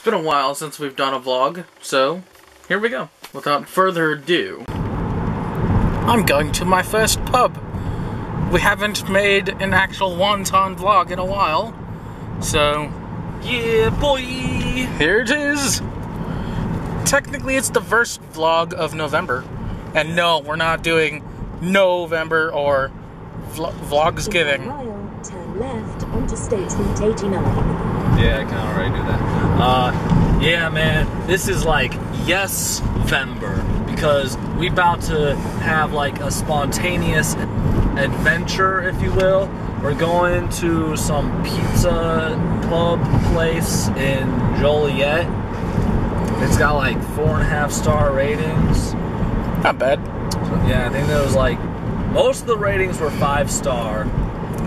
It's been a while since we've done a vlog, so here we go. Without further ado, I'm going to my first pub. We haven't made an actual Waanton vlog in a while, so yeah, boy! Here it is! Technically, it's the first vlog of November. And no, we're not doing November or Vlogsgiving. Turn left onto State Route 89. Yeah, I can already do that. Yeah, man, this is like yes-vember, because we about to have like a spontaneous adventure, if you will. We're going to some pizza pub place in Joliet. It's got like 4.5-star ratings. Not bad. So, yeah, I think there was like, most of the ratings were 5-star.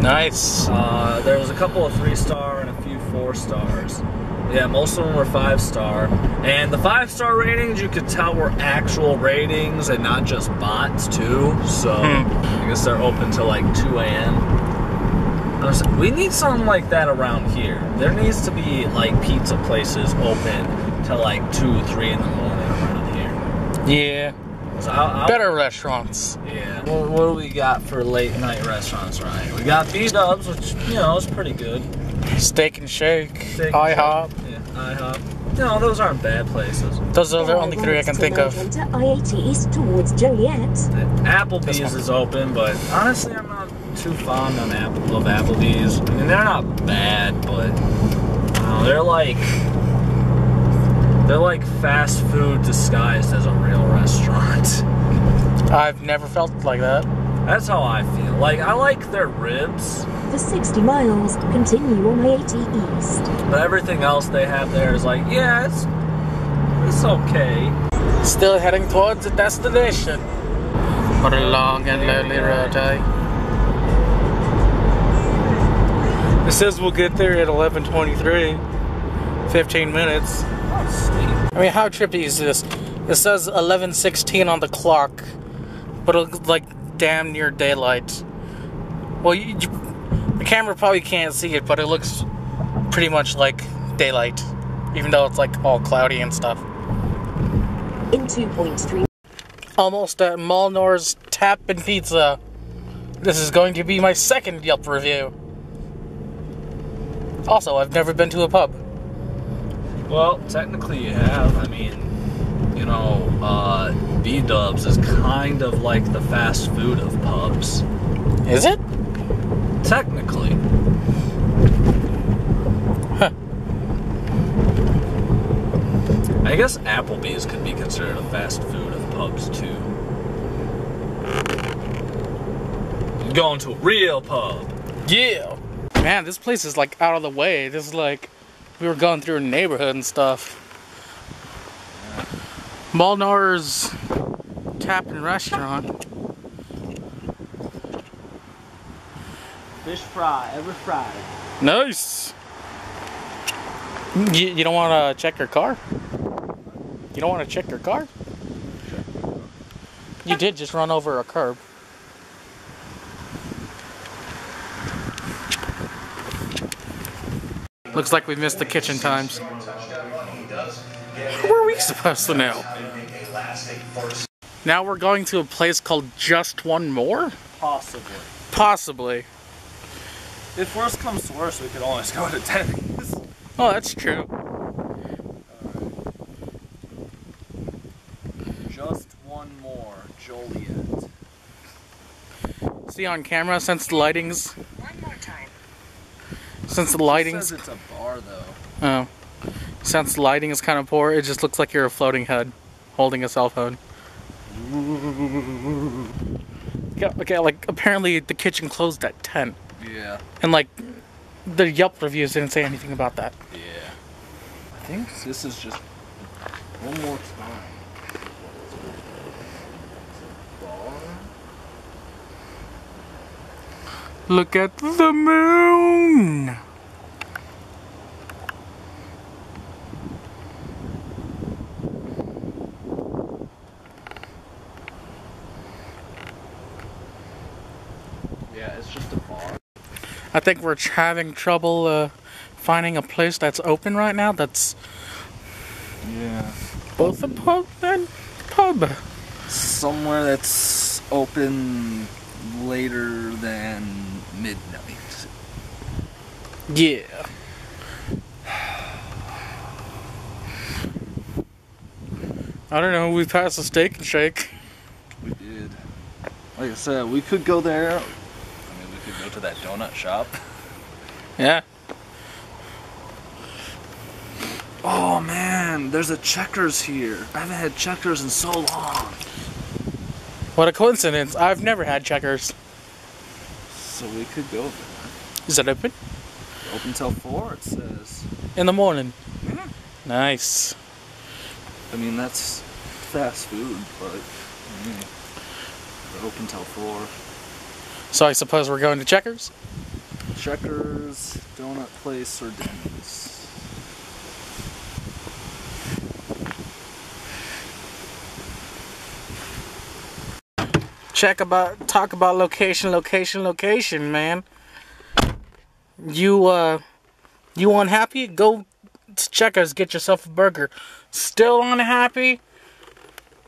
Nice. There was a couple of 3-star and a few 4 stars. Yeah, most of them were 5-star. And the 5-star ratings, you could tell, were actual ratings and not just bots, too. So, I guess they're open till like 2 a.m. We need something like that around here. There needs to be like pizza places open till like 2, 3 in the morning around here. Yeah. Better restaurants. Yeah. Well, what do we got for late night restaurants around here? We got B-Dubs, which, you know, is pretty good. Steak and Shake, IHOP. Yeah, IHOP. You know, those aren't bad places. Those are the only 3 I can think of. I-80 east towards Joliet. Applebee's is open, but honestly, I'm not too fond of Applebee's. I mean, they're not bad, but they're like fast food disguised as a real restaurant. I've never felt like that. That's how I feel. Like, I like their ribs. For 60 miles, continue on I-80 east. But everything else they have there is like, yeah, it's okay. Still heading towards the destination. What a long and lonely road, eh? It says we'll get there at 11:23. 15 minutes. I mean, how trippy is this? It says 11:16 on the clock, but it looks like damn near daylight. Well, the camera probably can't see it, but it looks pretty much like daylight, even though it's like all cloudy and stuff. In 2.3. Almost at Malnor's Tap and Pizza. This is going to be my second Yelp review. Also, I've never been to a pub. Well, technically you have. I mean, you know, B-Dubs is kind of like the fast food of pubs. Is it? Technically. Huh. I guess Applebee's could be considered a fast food of pubs, too. You're going to a real pub. Yeah! Man, this place is like out of the way. This is like, we were going through a neighborhood and stuff. Malnor's Tap and Restaurant. Fish fry every Friday. Nice! You don't want to check your car? You don't want to check your car? You did just run over a curb. Looks like we missed the kitchen times. How were we supposed to know? Now we're going to a place called Just One More? Possibly. Possibly. If worst comes to worst, we could always go to Denny's. Oh, that's true. Just One More, Joliet. See on camera, since the lighting's... One more time. Since the lighting's... It says it's a bar, though. Oh. Since the lighting is kind of poor, it just looks like you're a floating head holding a cell phone. Okay, like, apparently the kitchen closed at 10. Yeah. And, like, the Yelp reviews didn't say anything about that. Yeah. I think this is just one more time. Bar. Look at the moon! Yeah, it's just a bar. I think we're having trouble finding a place that's open right now that's Yeah. Both a pub and pub. Somewhere that's open later than midnight. Yeah. I don't know, we passed the Steak and Shake. We did. Like I said, we could go there. I mean, we could go to that donut shop. Yeah. Oh man, there's a Checkers here. I haven't had Checkers in so long. What a coincidence. I've never had Checkers. So we could go there. Is it open? Open till 4, it says. In the morning. Yeah. Nice. I mean, that's fast food, but they're open till 4. So I suppose we're going to Checkers? Checkers, donut place, or Denny's. Talk about location, man. You unhappy? Go to Checkers, get yourself a burger. Still unhappy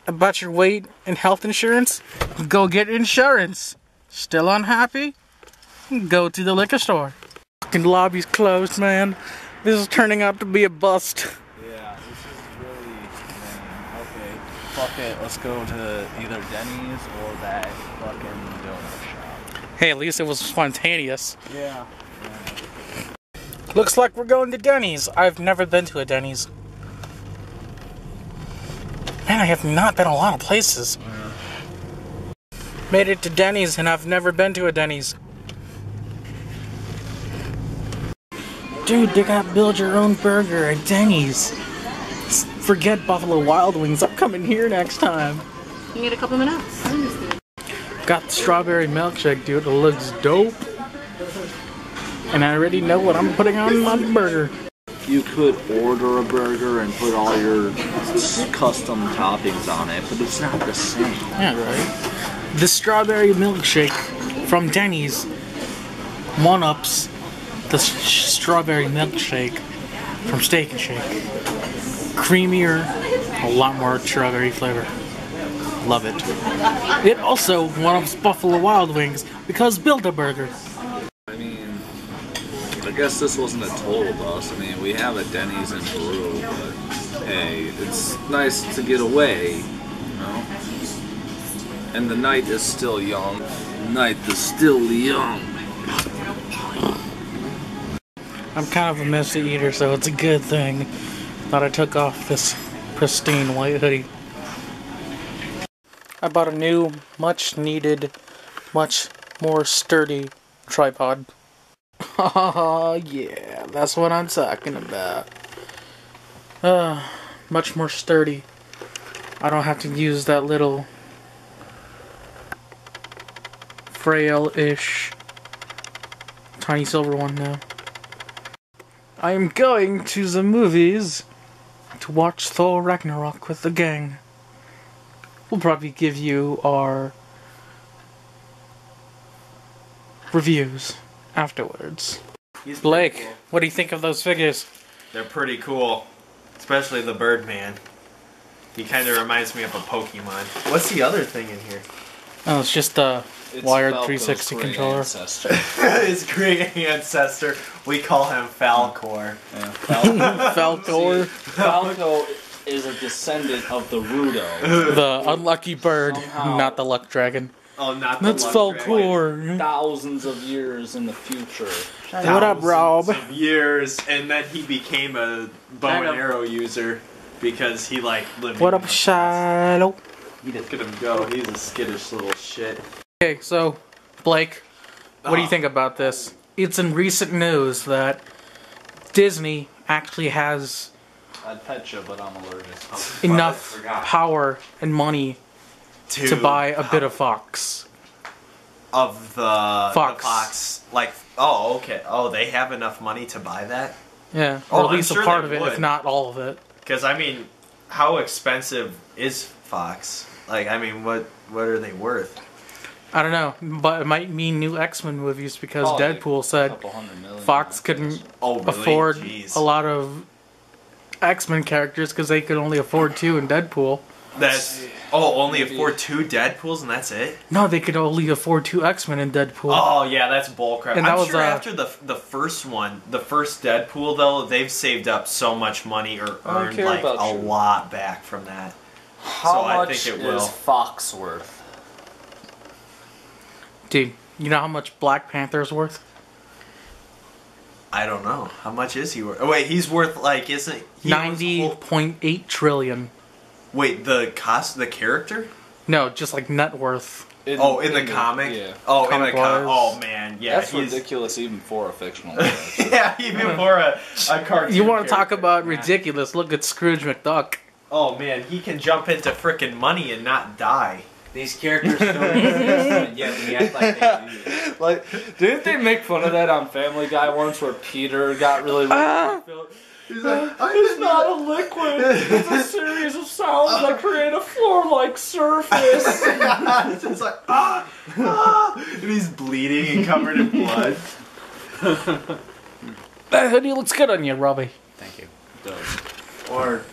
about your weight and health insurance? Go get insurance. Still unhappy? Go to the liquor store. Fucking lobby's closed, man. This is turning out to be a bust. Yeah, this is really lame. Okay, fuck it. Let's go to either Denny's or that fucking donut shop. Hey, at least it was spontaneous. Yeah. Looks like we're going to Denny's. I've never been to a Denny's. Man, I have not been a lot of places. Yeah. Made it to Denny's and I've never been to a Denny's. Dude, they got build your own burger at Denny's. Forget Buffalo Wild Wings. I'm coming here next time. You need a couple minutes. Got the strawberry milkshake, dude. It looks dope. And I already know what I'm putting on my burger. You could order a burger and put all your custom toppings on it, but it's not the same. Yeah, right. The strawberry milkshake from Denny's one-ups the strawberry milkshake from Steak and Shake. Creamier, a lot more strawberry flavor. Love it. It also one-ups Buffalo Wild Wings because Build-A-Burger. I mean, I guess this wasn't a total bust. I mean, we have a Denny's in Peru, but hey, it's nice to get away, you know? And the night is still young. The night is still young. I'm kind of a messy eater, so it's a good thing that I took off this pristine white hoodie. I bought a new, much needed, much more sturdy tripod. Oh yeah, that's what I'm talking about. Much more sturdy. I don't have to use that little frail-ish tiny silver one now. I am going to the movies to watch Thor Ragnarok with the gang. We'll probably give you our reviews afterwards. Blake, what do you think of those figures? They're pretty cool, especially the Birdman. He kind of reminds me of a Pokemon. What's the other thing in here? Oh, it's just a wired Falco's 360 great controller. ancestor. His great ancestor. We call him Falcor. Yeah, Falcor, Falco is a descendant of the Rudo. the unlucky bird, Somehow. not the luck dragon. Oh, not the That's Luck Dragon. Falcor. Thousands of years in the future. What up, Rob? Thousands of years, and then he became a bow and arrow user because he lived. What up, Shiloh? Look at him go. He's a skittish little shit. Okay, so, Blake, what do you think about this? It's in recent news that Disney actually has I'd pet you, but I'm allergic. enough power and money to buy a bit of Fox. Of the Fox. The Fox. Oh, okay. Oh, they have enough money to buy that? Yeah, Oh, or at I'm least sure a part they of it, would. if not all of it. Because, I mean, how expensive is Fox? What are they worth? I don't know, but it might mean new X-Men movies because Probably Deadpool said $200 million. Fox couldn't Oh, really? afford Jeez. a lot of X-Men characters because they could only afford 2 in Deadpool. That's only afford 2 Deadpools and that's it? No, they could only afford 2 X-Men in Deadpool. Oh yeah, that's bullcrap. And I'm that was, sure after the first one, the first Deadpool though, they've saved up so much money or earned like a lot back from that. How much I think it will. is Fox worth? Dude, you know how much Black Panther's worth? I don't know. How much is he worth? Oh wait, he's worth like isn't he 90.8 trillion. Wait, the character? No, just like net worth. In the comic? Yeah. Oh, Comic in the comic. wise. Oh man, yeah. That's ridiculous even for a fictional character. Yeah, even for a cartoon. You want to talk character. about ridiculous? Look at Scrooge McDuck. Oh man, he can jump into frickin' money and not die. These characters don't exist, but yet we act like they do. Like, didn't they make fun of that on Family Guy once, where Peter got really? He's like, It's not a liquid. It's a series of sounds that create a floor-like surface. it's just like and he's bleeding and covered in blood. That hoodie looks good on you, Robbie. Thank you. It does. Or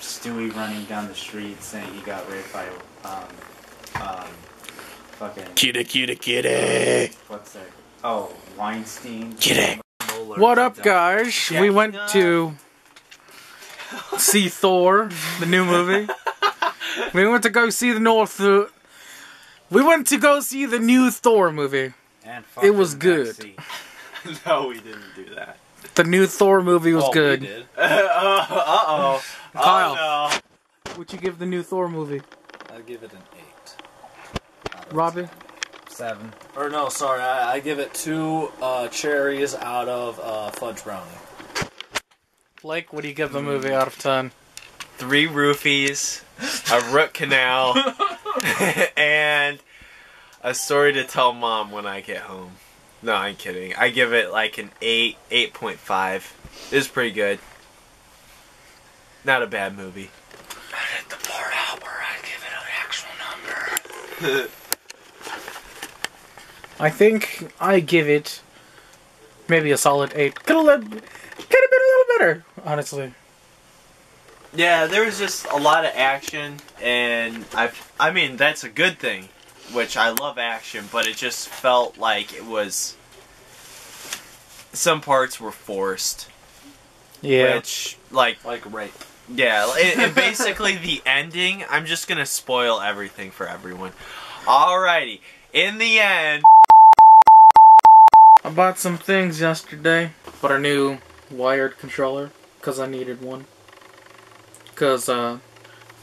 Stewie running down the street saying he got raped by fucking Kitty. what's that? Oh, Weinstein. Kitty. What up, guys? We went to see Thor, the new movie. We went to go see We went to go see the new Thor movie. And It was good. No, we didn't do that. The new Thor movie was good. We did. Uh-oh. Kyle. Oh, What'd you give the new Thor movie? I give it an 8. Robbie? 7. Or no, sorry, I give it 2 cherries out of fudge brownie. Blake, what do you give the movie out of 10? 3 roofies, a root canal, and a story to tell Mom when I get home. No, I'm kidding. I give it like an 8, 8.5. It's pretty good. Not a bad movie. At the part out where I give it an actual number. I think I give it maybe a solid 8. Could have been a little better, honestly. Yeah, there was just a lot of action, and I mean, that's a good thing, which I love action, but it just felt like it was, some parts were forced. Yeah. Which, like rape. Yeah, and basically the ending, I'm just gonna spoil everything for everyone. Alrighty, in the end... I bought some things yesterday. Bought a new wired controller, because I needed one. Because the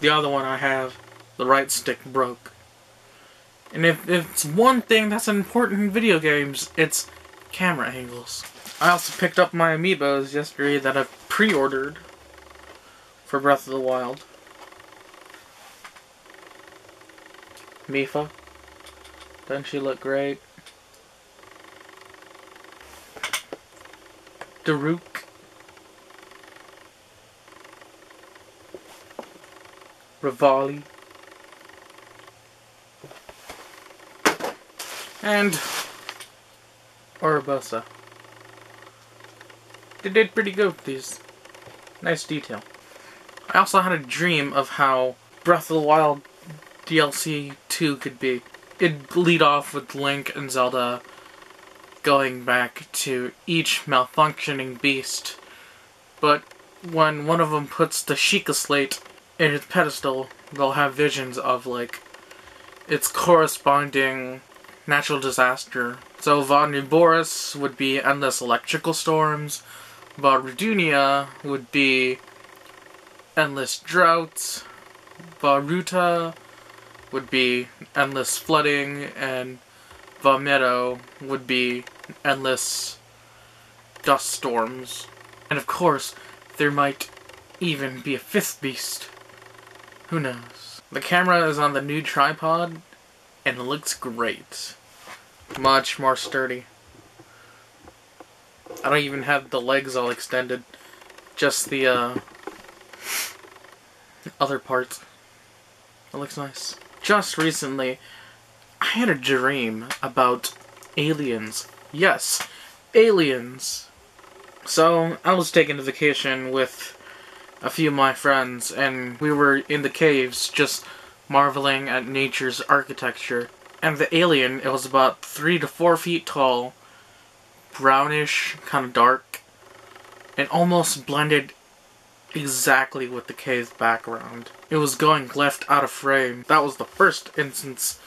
other one I have, the right stick broke. And if it's one thing that's important in video games, it's camera angles. I also picked up my amiibos yesterday that I've pre-ordered for Breath of the Wild. Mifa. Doesn't she look great? Daruk. Rivali. And Orbosa. They did pretty good with these. Nice detail. I also had a dream of how Breath of the Wild DLC 2 could be. It'd lead off with Link and Zelda going back to each malfunctioning beast. But when one of them puts the Sheikah Slate in its pedestal, they'll have visions of, like, its corresponding natural disaster. So Boris would be endless electrical storms, Varudunia would be endless droughts, Varuta would be endless flooding, and Vamedo would be endless dust storms. And of course, there might even be a 5th beast. Who knows? The camera is on the new tripod, and it looks great. Much more sturdy. I don't even have the legs all extended. Just the, other parts. It looks nice. Just recently, I had a dream about aliens. Yes, aliens. So, I was taking a vacation with a few of my friends, and we were in the caves just marveling at nature's architecture. And the alien, it was about 3 to 4 feet tall, brownish, kind of dark, and almost blended exactly with the cave background. It was going left out of frame. That was the first instance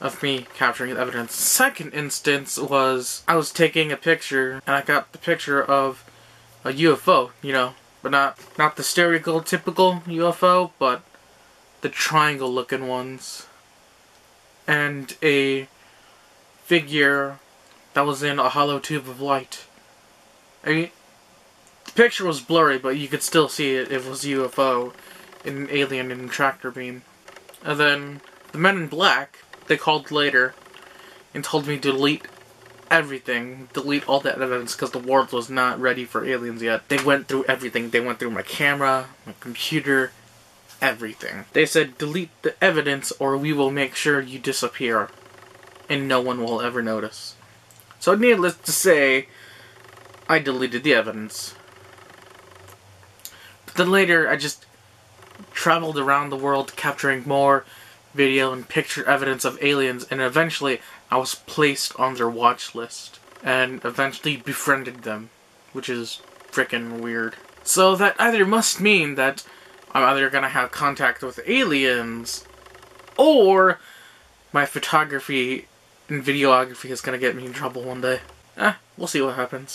of me capturing the evidence. Second instance was I was taking a picture, and I got the picture of a UFO, you know, but not the stereotypical UFO, but the triangle-looking ones. And a figure that was in a hollow tube of light. I mean, the picture was blurry, but you could still see it. It was a UFO, an alien in a tractor beam. And then the men in black, they called later and told me to delete everything, delete all that evidence, because the world was not ready for aliens yet. They went through everything. They went through my camera, my computer, everything. They said, delete the evidence or we will make sure you disappear and no one will ever notice. So needless to say, I deleted the evidence. But then later, I just traveled around the world capturing more video and picture evidence of aliens, and eventually I was placed on their watch list and eventually befriended them, which is frickin' weird. So that either must mean that I'm either gonna have contact with aliens, or my photography and videography is gonna get me in trouble one day. We'll see what happens.